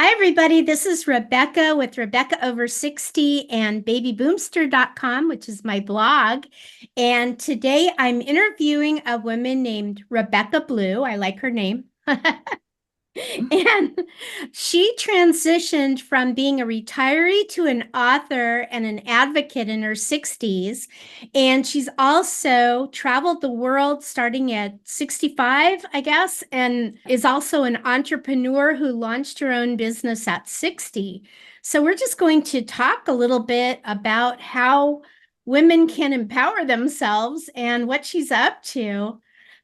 Hi, everybody. This is Rebecca with Rebecca Over 60 and babyboomster.com, which is my blog. And today I'm interviewing a woman named Rebecca Blue. I like her name. And she transitioned from being a retiree to an author and an advocate in her 60s. And she's also traveled the world starting at 65, I guess, and is also an entrepreneur who launched her own business at 60. So we're just going to talk a little bit about how women can empower themselves and what she's up to.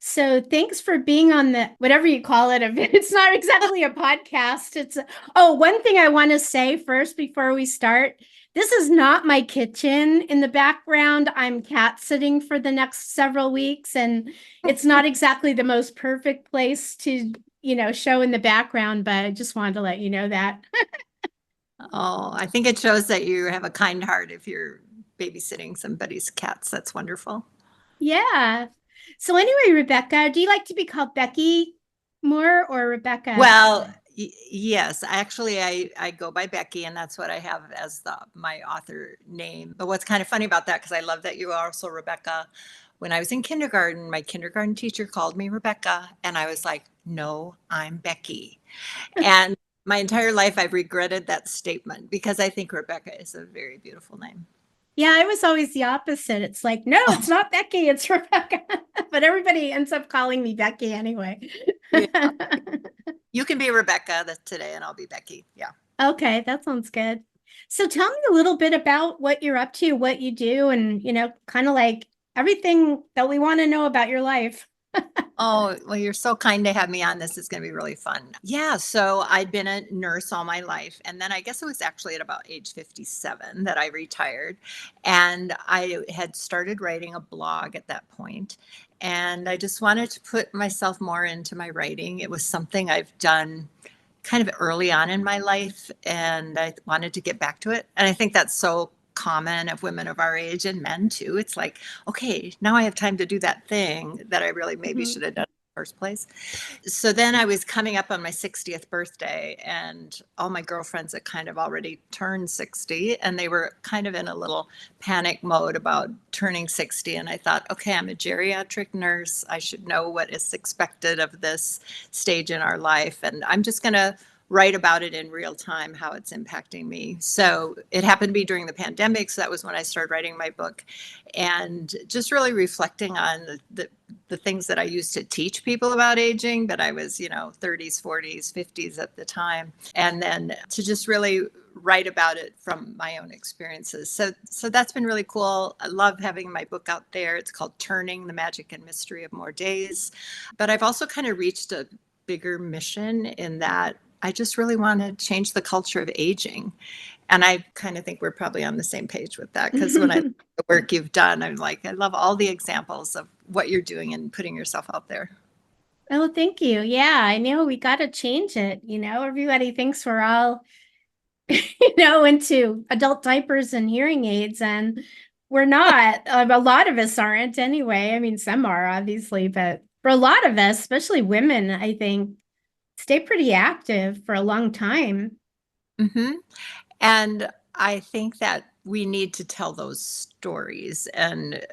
So thanks for being on the whatever you call it. It's not exactly a podcast. One thing I want to say first before we start. This is not my kitchen in the background. I'm cat sitting for the next several weeks, and it's not exactly the most perfect place to, show in the background, but I just wanted to let you know that. Oh, I think it shows that you have a kind heart if you're babysitting somebody's cats. That's wonderful. Yeah. So anyway, Rebecca, do you like to be called Becky more or Rebecca? Well, yes, actually, I go by Becky, and that's what I have as my author name. But what's kind of funny about that, because I love that you are also Rebecca. When I was in kindergarten, my kindergarten teacher called me Rebecca, and I was like, no, I'm Becky. And my entire life, I've regretted that statement because I think Rebecca is a very beautiful name. Yeah, I was always the opposite. It's like, no, it's not Becky, it's Rebecca. But everybody ends up calling me Becky anyway. Yeah. You can be Rebecca today, and I'll be Becky. Yeah. Okay, that sounds good. So tell me a little bit about what you're up to, what you do, and, kind of like everything that we want to know about your life. Oh, well, you're so kind to have me on this. It's going to be really fun. Yeah. So I'd been a nurse all my life. And then I guess it was actually at about age 57 that I retired. And I had started writing a blog at that point. And I just wanted to put myself more into my writing. It was something I've done kind of early on in my life. And I wanted to get back to it. And I think that's so common of women of our age and men too. It's like, okay, now I have time to do that thing that I really maybe should have done in the first place. So then I was coming up on my 60th birthday, and all my girlfriends had kind of already turned 60, and they were kind of in a little panic mode about turning 60. And I thought, okay, I'm a geriatric nurse. I should know what is expected of this stage in our life. And I'm just going to write about it in real time, how it's impacting me. So it happened to be during the pandemic. So that was when I started writing my book, and just really reflecting on the things that I used to teach people about aging, but I was, 30s, 40s, 50s at the time. And then to just really write about it from my own experiences. So that's been really cool. I love having my book out there. It's called Turning: The Magic and Mystery of More Days. But I've also kind of reached a bigger mission in that I just really want to change the culture of aging. And I kind of think we're probably on the same page with that, because when I look at the work you've done, I'm like, I love all the examples of what you're doing and putting yourself out there. Oh, thank you. Yeah, I know we got to change it. Everybody thinks we're all, into adult diapers and hearing aids, and we're not. A lot of us aren't anyway. I mean, some are obviously, but for a lot of us, especially women, I think stay pretty active for a long time. Mm-hmm. And I think that we need to tell those stories. And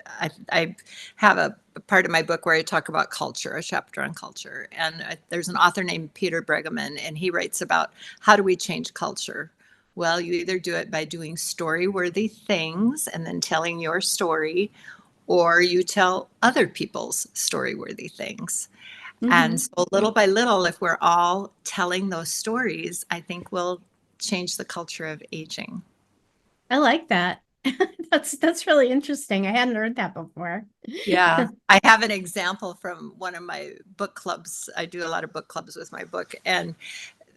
I have a part of my book where I talk about culture, a chapter on culture. And there's an author named Peter Bregeman, and he writes about how do we change culture? Well, you either do it by doing story-worthy things and then telling your story, or you tell other people's story-worthy things. And Mm-hmm. so little by little, if we're all telling those stories, I think we'll change the culture of aging. I like that. That's really interesting. I hadn't heard that before. Yeah. I have an example from one of my book clubs. I do a lot of book clubs with my book. And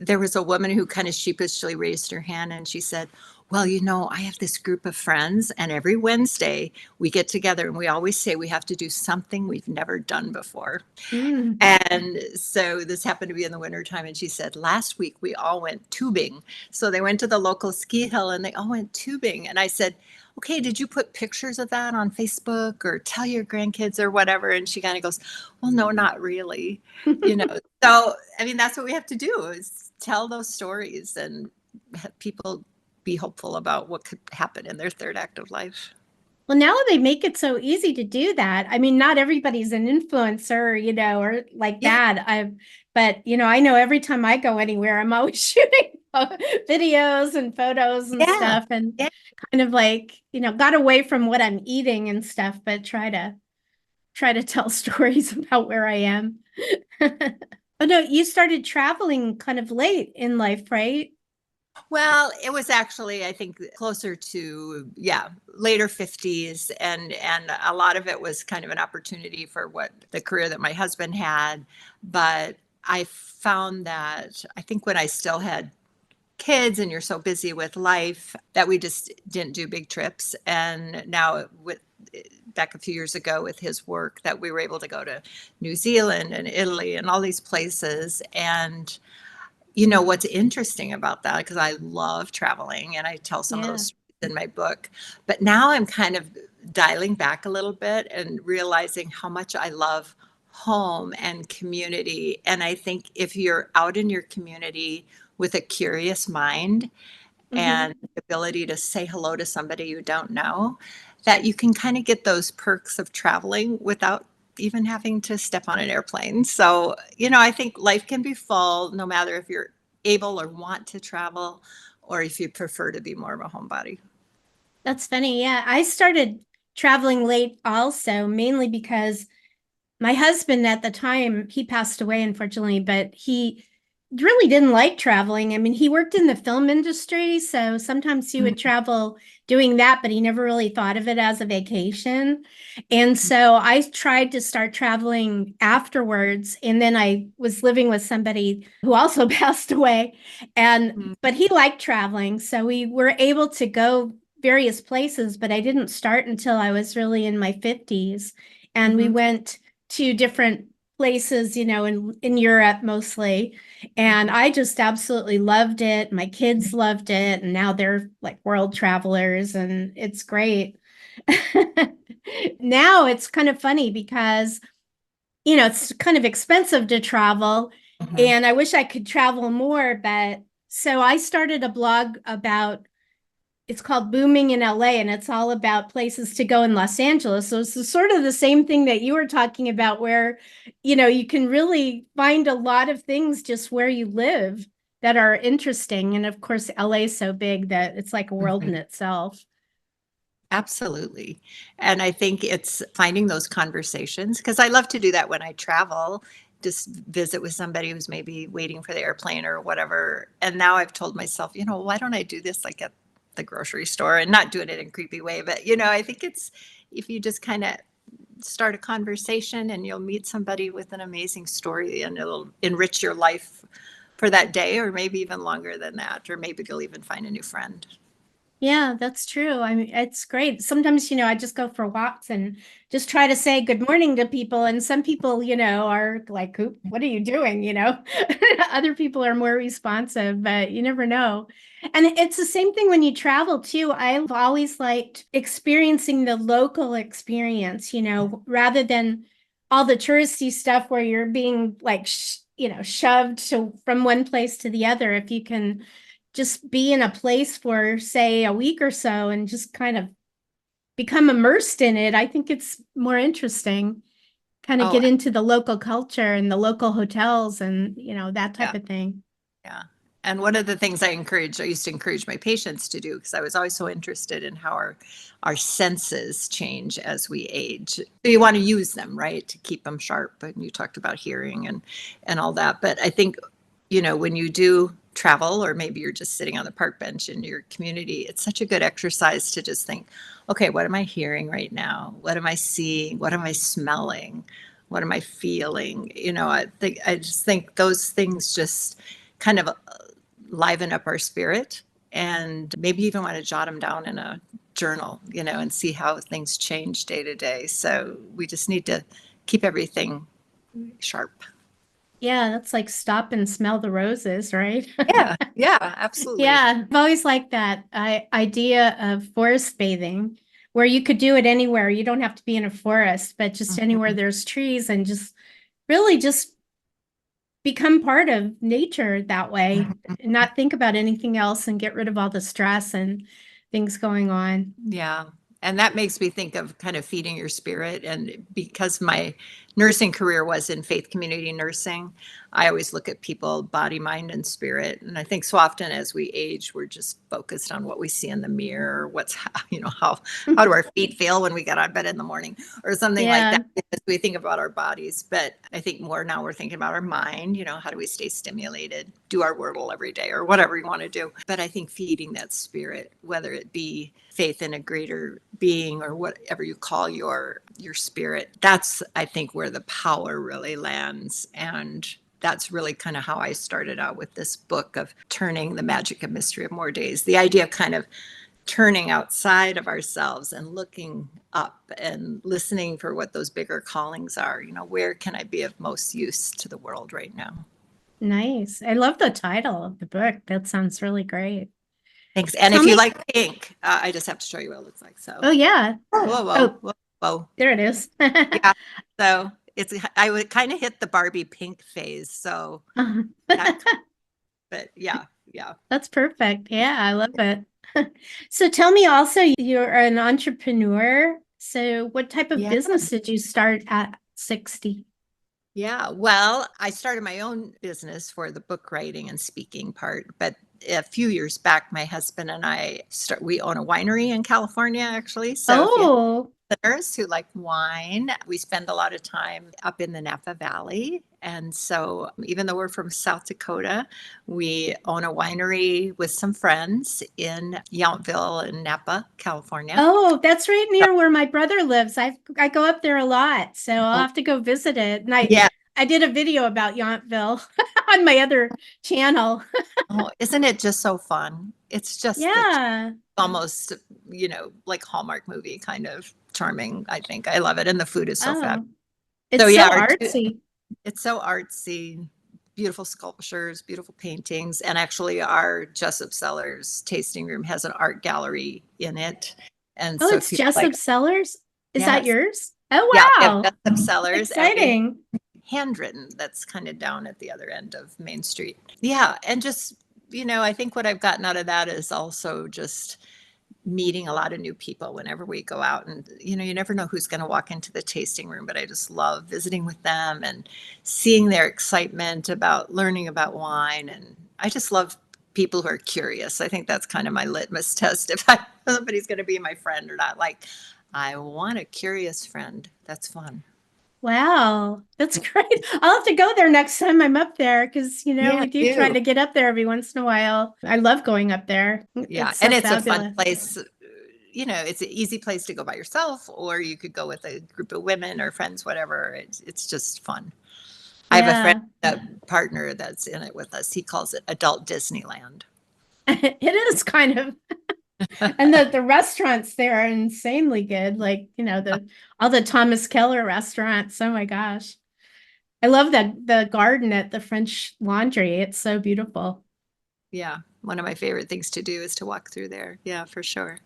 there was a woman who kind of sheepishly raised her hand, and she said, well, I have this group of friends, and every Wednesday we get together and we always say we have to do something we've never done before. Mm. And so this happened to be in the wintertime. And she said, last week we all went tubing. So they went to the local ski hill and they all went tubing. And I said, okay, did you put pictures of that on Facebook or tell your grandkids or whatever? And she kind of goes, well, no, not really. So, I mean, that's what we have to do, is tell those stories and have people be hopeful about what could happen in their third act of life. Well, now they make it so easy to do that. I mean, not everybody's an influencer, or like Yeah. that. But I know every time I go anywhere, I'm always shooting videos and photos and Yeah. stuff, and Yeah. kind of like, got away from what I'm eating and stuff, but try to tell stories about where I am. Oh no, you started traveling kind of late in life, right? Well, it was actually, I think, closer to, yeah, later 50s. And a lot of it was kind of an opportunity for what the career that my husband had. But I found that I think when I still had kids and you're so busy with life that we just didn't do big trips. And now with back a few years ago with his work that we were able to go to New Zealand and Italy and all these places. And what's interesting about that, because I love traveling and I tell some of Yeah. those stories in my book, but now I'm kind of dialing back a little bit and realizing how much I love home and community. And I think if you're out in your community with a curious mind Mm-hmm. and the ability to say hello to somebody you don't know, that you can kind of get those perks of traveling without even having to step on an airplane. So, I think life can be full no matter if you're able or want to travel or if you prefer to be more of a homebody. That's funny. Yeah, I started traveling late also, mainly because my husband at the time, he passed away, unfortunately, but he really didn't like traveling. I mean, he worked in the film industry, so sometimes he would Mhm. travel doing that, but he never really thought of it as a vacation. And so I tried to start traveling afterwards, and then I was living with somebody who also passed away, and Mhm. but he liked traveling, so we were able to go various places, but I didn't start until I was really in my 50s. And we Mhm. went to different places, in Europe mostly. And Mhm. I just absolutely loved it. My kids loved it. And now they're like world travelers, and it's great. Now it's kind of funny because, it's kind of expensive to travel. Mhm. And I wish I could travel more. But so I started a blog about it's called Booming in LA, and it's all about places to go in Los Angeles. So it's sort of the same thing that you were talking about, where, you can really find a lot of things just where you live that are interesting. And of course, LA is so big that it's like a world Mhm. in itself. Absolutely. And I think it's finding those conversations because I love to do that when I travel, just visit with somebody who's maybe waiting for the airplane or whatever. And now I've told myself, why don't I do this like at the grocery store and not doing it in a creepy way? But, I think it's if you just kind of start a conversation and you'll meet somebody with an amazing story and it'll enrich your life for that day or maybe even longer than that. Or maybe you'll even find a new friend. Yeah, that's true. I mean, it's great. Sometimes, I just go for walks and just try to say good morning to people. And some people, are like, what are you doing? Other people are more responsive, but you never know. And it's the same thing when you travel too. I've always liked experiencing the local experience, rather than all the touristy stuff where you're being like, shoved from one place to the other. If you can just be in a place for, say, a week or so and just kind of become immersed in it, I think it's more interesting. Kind of Oh, get into the local culture and the local hotels and, that type yeah. of thing. Yeah. And one of the things I used to encourage my patients to do because I was always so interested in how our senses change as we age. So you want to use them, right, to keep them sharp. And you talked about hearing and all that. But I think, when you do travel or maybe you're just sitting on the park bench in your community, it's such a good exercise to just think, okay, what am I hearing right now? What am I seeing? What am I smelling? What am I feeling? I just think those things just kind of liven up our spirit and maybe even want to jot them down in a journal, and see how things change day to day. So we just need to keep everything sharp. Yeah, that's like stop and smell the roses, right? Yeah, yeah, absolutely. Yeah, I've always liked that idea of forest bathing, where you could do it anywhere. You don't have to be in a forest, but just anywhere Mhm. there's trees and just really just become part of nature that way, and not think about anything else and get rid of all the stress and things going on. Yeah. And that makes me think of kind of feeding your spirit. And because my nursing career was in faith community nursing, I always look at people, body, mind, and spirit. And I think so often as we age, we're just focused on what we see in the mirror, what's, how do our feet feel when we get out of bed in the morning or something like Yeah, that. As we think about our bodies. But I think more now we're thinking about our mind, how do we stay stimulated, do our wordle every day or whatever you want to do. But I think feeding that spirit, whether it be faith in a greater being or whatever you call your spirit, that's, I think, where the power really lands. And that's really kind of how I started out with this book of turning the magic and mystery of more days. The idea of kind of turning outside of ourselves and looking up and listening for what those bigger callings are. Where can I be of most use to the world right now? nice. I love the title of the book. That sounds really great. Thanks. And Tell if you me. like pink, I just have to show you what it looks like. So, Oh, yeah. whoa, whoa, Oh, whoa, whoa. there it is. Yeah. So I would kind of hit the Barbie pink phase. So that, but yeah, yeah. That's perfect. Yeah, I love it. So tell me also, you're an entrepreneur. So what type of Yeah. business did you start at 60? Yeah. Well, I started my own business for the book writing and speaking part, but a few years back, my husband and we own a winery in California, actually. So if you Oh, listeners who like wine, we spend a lot of time up in the Napa Valley. And so even though we're from South Dakota, we own a winery with some friends in Yountville in Napa, California. oh, that's right So, near where my brother lives. I go up there a lot, so I'll oh, have to go visit it. And yeah. I did a video about Yountville on my other channel. Oh, isn't it just so fun? It's just Yeah. almost, like Hallmark movie kind of charming, I think. I love it. And the food is so fabulous. Oh, So it's yeah, so artsy. it's so artsy, beautiful sculptures, beautiful paintings. And actually our Jessup Cellars tasting room has an art gallery in it. And Oh, so it's if you like, Jessup Cellars. Is that yes, yours? Oh, yeah, we have wow. Jessup Cellars and we Exciting. handwritten that's kind of down at the other end of Main Street. Yeah. And just, I think what I've gotten out of that is also just meeting a lot of new people whenever we go out, and you never know who's going to walk into the tasting room, but I just love visiting with them and seeing their excitement about learning about wine. And I just love people who are curious. I think that's kind of my litmus test if somebody's going to be my friend or not. Like, I want a curious friend. That's fun. Wow, that's great. I'll have to go there next time I'm up there because, Yeah, we do try you. to get up there every once in a while. I love going up there. Yeah, It's and so it's a fun fabulous. place. It's an easy place to go by yourself, or you could go with a group of women or friends, whatever. It's just fun. I have a friend, Yeah, a partner that's in it with us. He calls it adult Disneyland. it is kind of. And the restaurants there are insanely good. Like, the all the Thomas Keller restaurants. Oh my gosh. I love that the garden at the French Laundry. It's so beautiful. Yeah, one of my favorite things to do is to walk through there. Yeah, for sure.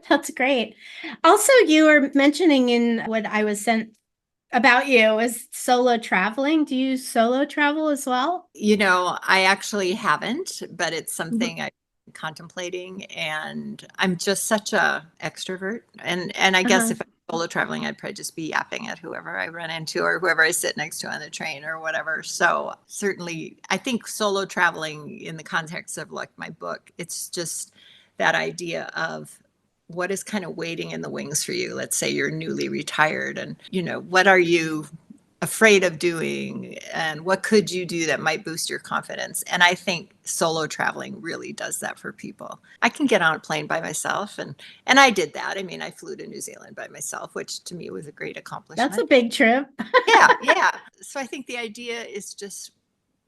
That's great. Also, you were mentioning in what I was sent about you is solo traveling. Do you solo travel as well? I actually haven't, but it's Mhm. something I'm contemplating. And I'm just such a extrovert. And I guess Uh-huh. if I'm solo traveling, I'd probably just be yapping at whoever I run into or whoever I sit next to on the train or whatever. So certainly, I think solo traveling in the context of like my book, it's just that idea of what is kind of waiting in the wings for you. Let's say you're newly retired, and what are you afraid of doing, and what could you do that might boost your confidence? And I think solo traveling really does that for people. I can get on a plane by myself, and I did that. I mean, I flew to New Zealand by myself, which to me was a great That's a accomplishment. big trip. Yeah, yeah. So I think the idea is just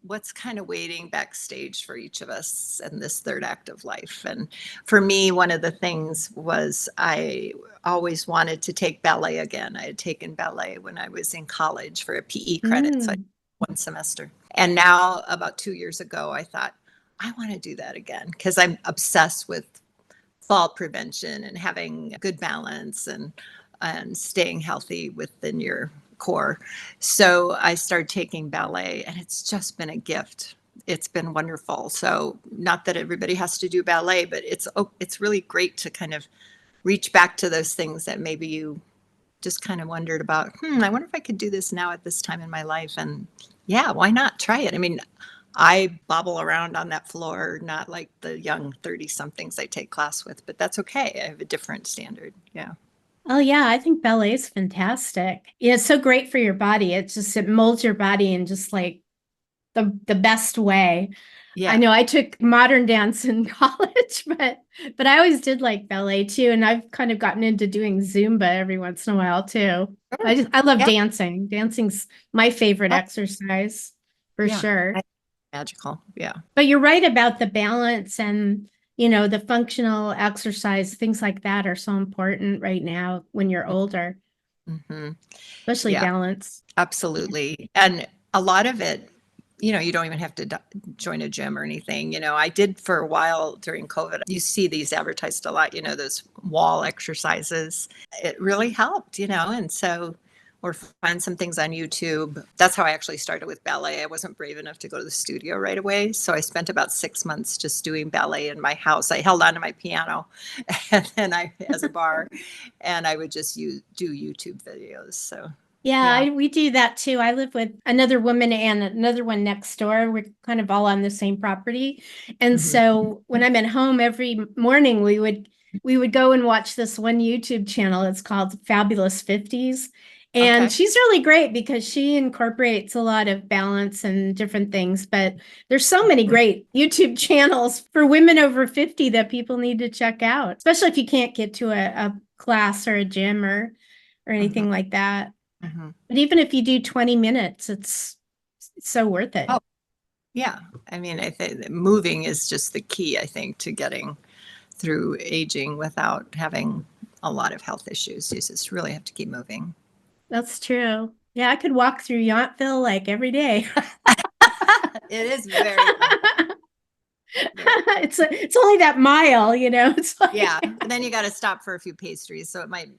what's kind of waiting backstage for each of us in this third act of life. And for me, one of the things was I always wanted to take ballet again. I had taken ballet when I was in college for a PE credit, so I Mm. took one semester. And now, about 2 years ago, I thought, I want to do that again because I'm obsessed with fall prevention and having good balance and staying healthy within your core. So I started taking ballet, and it's just been a gift. It's been wonderful. So not that everybody has to do ballet, but it's really great to kind of reach back to those things that maybe you just kind of wondered about. I wonder if I could do this now at this time in my life. And yeah, why not try it? I mean, I bobble around on that floor, not like the young 30 somethings I take class with, but that's okay. I have a different standard. Yeah. Oh yeah, I think ballet is fantastic. Yeah, it's so great for your body. It molds your body in just like the best way. I Yeah. know I took modern dance in college, but I always did like ballet too, and I've kind of gotten into doing Zumba every once in a while too. Sure. I love Yeah. dancing. Dancing's my favorite Oh, exercise for yeah. sure. Magical. Yeah. But you're right about the balance and the functional exercise, things like that are so important right now when you're older, Hmm. especially Yeah, balance. absolutely. And a lot of it, you don't even have to join a gym or anything. I did for a while during COVID. You see these advertised a lot, those wall exercises. It really helped, and so, or find some things on YouTube. That's how I actually started with ballet. I wasn't brave enough to go to the studio right away. So I spent about 6 months just doing ballet in my house. I held onto my piano and then as a bar, and I would just do YouTube videos. So Yeah, yeah. we do that too. I live with another woman and another one next door. We're kind of all on the same property. And Hmm. so when I'm at home every morning, we would go and watch this one YouTube channel. It's called Fabulous 50s. And Okay. she's really great because she incorporates a lot of balance and different things. But there's so many great YouTube channels for women over 50 that people need to check out, especially if you can't get to a class or a gym or Hmm. anything like that. Hmm. But even if you do 20 minutes, it's so worth it. Oh, yeah. I mean, I think that moving is just the key, I think, to getting through aging without having a lot of health issues. You just really have to keep moving. That's true. Yeah, I could walk through Yountville like every day. It is very fun. Very, It's only that mile. It's yeah. like And then you got to stop for a few pastries, so it might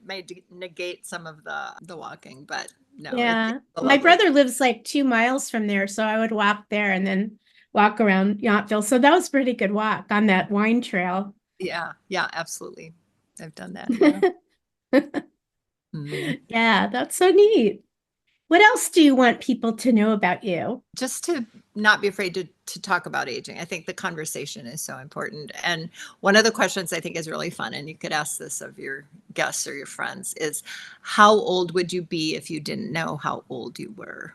negate some of the walking, but no, it's yeah. a My lovely. brother lives like 2 miles from there, so I would walk there and then walk around Yountville. So that was a pretty good walk on that wine trail. Yeah, yeah, absolutely. I've done that. Yeah. Mhm. Yeah, that's so neat. What else do you want people to know about you? Just to not be afraid to talk about aging. I think the conversation is so important. And one of the questions I think is really fun, and you could ask this of your guests or your friends, is how old would you be if you didn't know how old you were?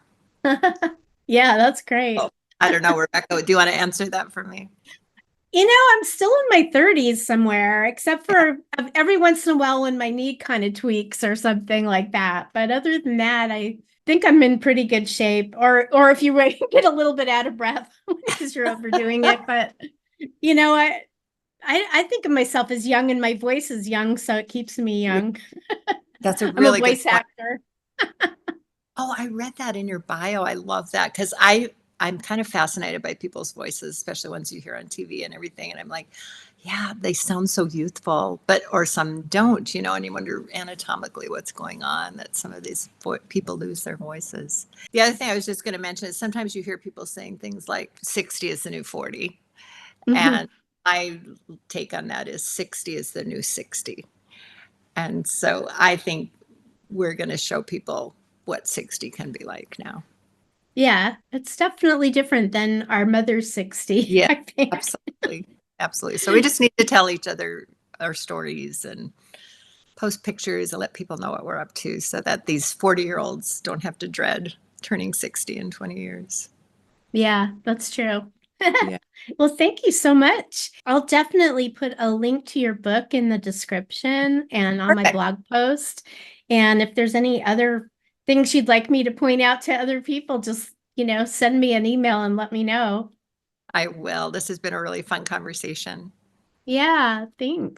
Yeah, that's Oh, great. I don't know, Rebecca. Do you want to answer that for me? I'm still in my 30s somewhere, except for every once in a while when my knee kind of tweaks or something like that. But other than that, I think I'm in pretty good shape. Or if you get a little bit out of breath because you're overdoing it. But you know, I, I think of myself as young and my voice is young, so it keeps me Yeah, young. that's a I'm a really good voice point. actor. Oh, I read that in your bio. I love that because I'm kind of fascinated by people's voices, especially ones you hear on TV and everything. And I'm like, yeah, they sound so youthful, but or some don't, and you wonder anatomically what's going on that some of these people lose their voices. The other thing I was just going to mention is sometimes you hear people saying things like 60 is the new 40. Mhm. And my take on that is 60 is the new 60. And so I think we're going to show people what 60 can be like now. Yeah, it's definitely different than our mother's 60, Yeah, I think. absolutely. Absolutely. So we just need to tell each other our stories and post pictures and let people know what we're up to so that these 40-year-olds don't have to dread turning 60 in 20 years. Yeah, that's true. Yeah. Well, thank you so much. I'll definitely put a link to your book in the description and on my Perfect. blog post. And if there's any other things you'd like me to point out to other people, just, send me an email and let me know. I will. This has been a really fun conversation. Yeah, thanks.